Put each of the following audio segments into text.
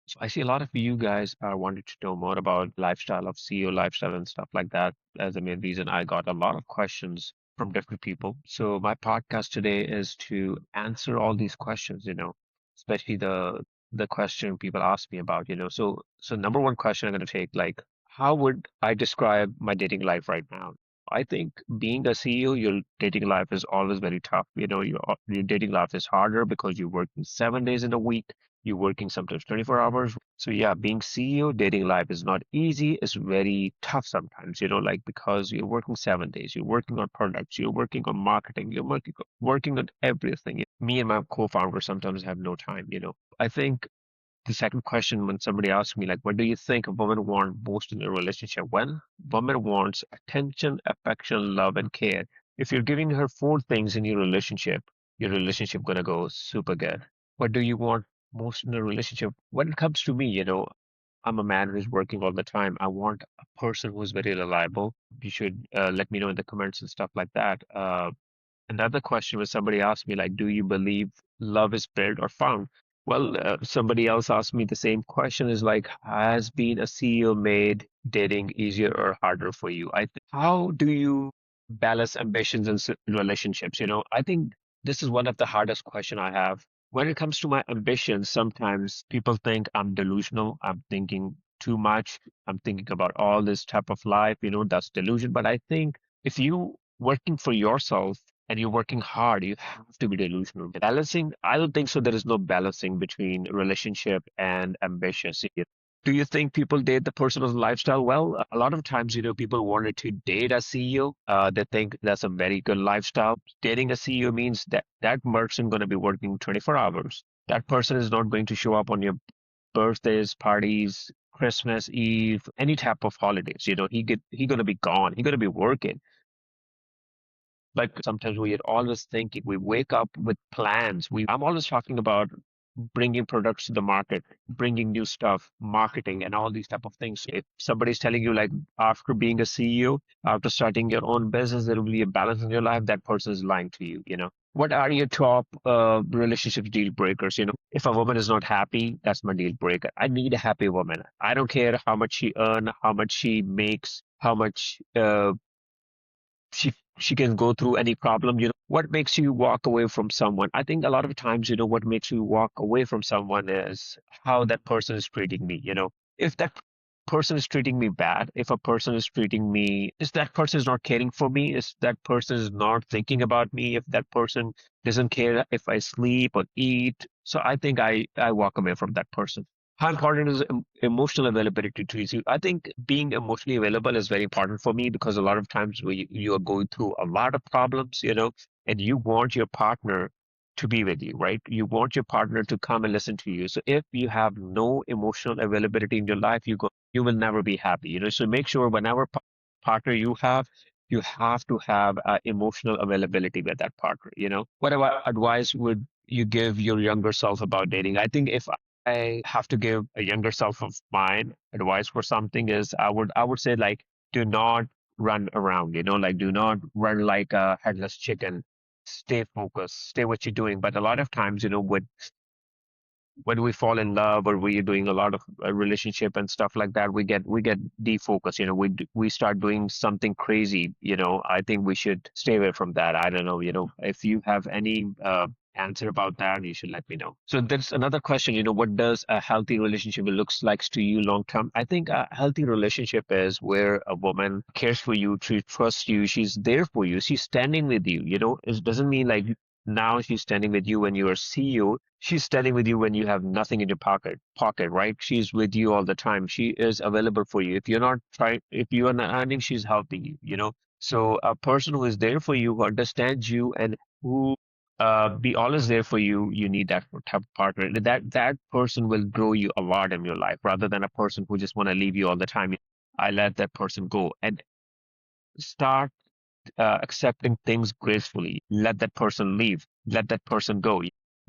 So I see a lot of you guys are wanting to know more about lifestyle of CEO lifestyle and stuff like that. As the main reason I got a lot of questions from different people. So my podcast today is to answer all these questions, especially the question people ask me about. So number one question I'm going to take, like, how would I describe my dating life right now? I think being a CEO, your dating life is always very tough. Your dating life is harder because you're working 7 days in a week. You're working sometimes 24 hours. So yeah, being CEO, dating life is not easy. It's very tough sometimes, like because you're working 7 days, you're working on products, you're working on marketing, you're working on everything. Me and my co-founder sometimes have no time. I think the second question when somebody asks me, like, what do you think a woman wants most in a relationship? When woman wants attention, affection, love, and care. If you're giving her four things in your relationship gonna go super good. What do you want most in a relationship? When it comes to me, I'm a man who's working all the time. I want a person who's very reliable. You should let me know in the comments and stuff like that. Another question was somebody asked me, like, do you believe love is built or found? Well, somebody else asked me the same question is like, has being a CEO made dating easier or harder for you? How do you balance ambitions and relationships? I think this is one of the hardest question I have. When it comes to my ambitions, sometimes people think I'm delusional. I'm thinking too much. I'm thinking about all this type of life, that's delusion. But I think if you working for yourself and you're working hard, you have to be delusional. Balancing, I don't think so. There is no balancing between relationship and ambitions. Do you think people date the person's lifestyle well? A lot of times, people wanted to date a CEO. They think that's a very good lifestyle. Dating a CEO means that that person going to be working 24 hours. That person is not going to show up on your birthdays, parties, Christmas Eve, any type of holidays. He gonna be gone. He gonna be working. Like sometimes we are always thinking, we wake up with plans. I'm always talking about bringing products to the market, bringing new stuff, marketing, and all these type of things. If somebody's telling you like after being a CEO, after starting your own business, there will be a balance in your life, that person is lying to you. What are your top relationship deal breakers? If a woman is not happy, that's my deal breaker. I need a happy woman. I don't care how much she earn, how much she makes, how much she can go through any problem. What makes you walk away from someone? I think a lot of times, what makes you walk away from someone is how that person is treating me. If that person is treating me bad, if a person is treating me, if that person is not caring for me, if that person is not thinking about me, if that person doesn't care if I sleep or eat, so I think I walk away from that person. How important is emotional availability to you? I think being emotionally available is very important for me because a lot of times you are going through a lot of problems, and you want your partner to be with you, right? You want your partner to come and listen to you. So if you have no emotional availability in your life, you will never be happy, So make sure whenever partner you have to have emotional availability with that partner, What advice would you give your younger self about dating? I think if I have to give a younger self of mine advice for something is I would say like do not run around, like do not run like a headless chicken. Stay focused, stay what you're doing. But a lot of times, when we fall in love or we're doing a lot of relationship and stuff like that, we get defocused. We start doing something crazy. I think we should stay away from that. I don't know. If you have any answer about that, you should let me know. So there's another question. What does a healthy relationship looks like to you long term? I think a healthy relationship is where a woman cares for you, trusts you, she's there for you, she's standing with you. It doesn't mean like now she's standing with you when you're CEO. She's standing with you when you have nothing in your pocket, right? She's with you all the time. She is available for you. If you are not earning, she's helping you. So a person who is there for you, who understands you and who be always there for you, you need that type of partner. That person will grow you a lot in your life rather than a person who just want to leave you all the time. I let that person go and start accepting things gracefully. Let that person leave. Let that person go.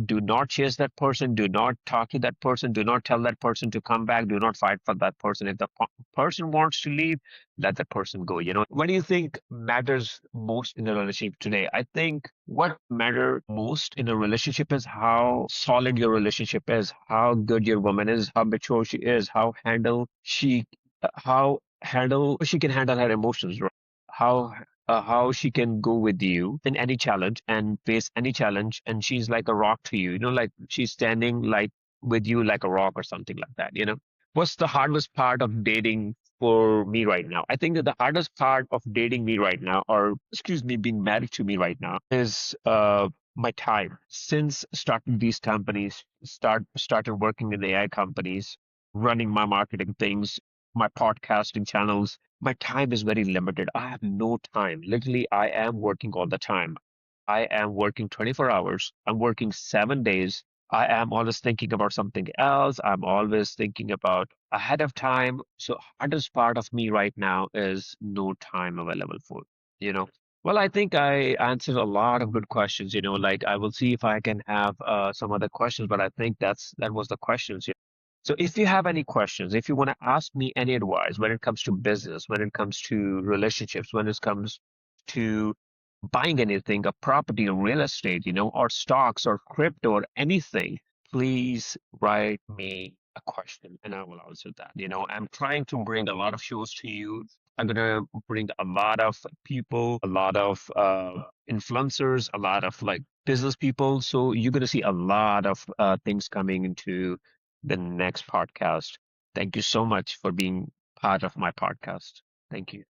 Do not chase that person. Do not talk to that person. Do not tell that person to come back. Do not fight for that person. If the person wants to leave, let that person go. What do you think matters most in a relationship today? I think what matters most in a relationship is how solid your relationship is, how good your woman is, how mature she is, how she can handle her emotions, right? How she can go with you in any challenge and face any challenge, and she's like a rock to you, like she's standing like with you like a rock or something like that. What's the hardest part of dating for me right now? I think that the hardest part of dating me right now, or excuse me, being married to me right now, is my time. Since starting these companies, started working in AI companies, running my marketing things, my podcasting channels, my time is very limited. I have no time. Literally, I am working all the time. I am working 24 hours. I'm working 7 days. I am always thinking about something else. I'm always thinking about ahead of time. So hardest part of me right now is no time available for, you know. Well, I think I answered a lot of good questions, like I will see if I can have some other questions, but I think that was the questions. So if you have any questions, if you want to ask me any advice when it comes to business, when it comes to relationships, when it comes to buying anything, a property or real estate, or stocks or crypto or anything, please write me a question and I will answer that. I'm trying to bring a lot of shows to you. I'm gonna bring a lot of people, a lot of influencers, a lot of like business people. So you're gonna see a lot of things coming into the next podcast. Thank you so much for being part of my podcast. Thank you.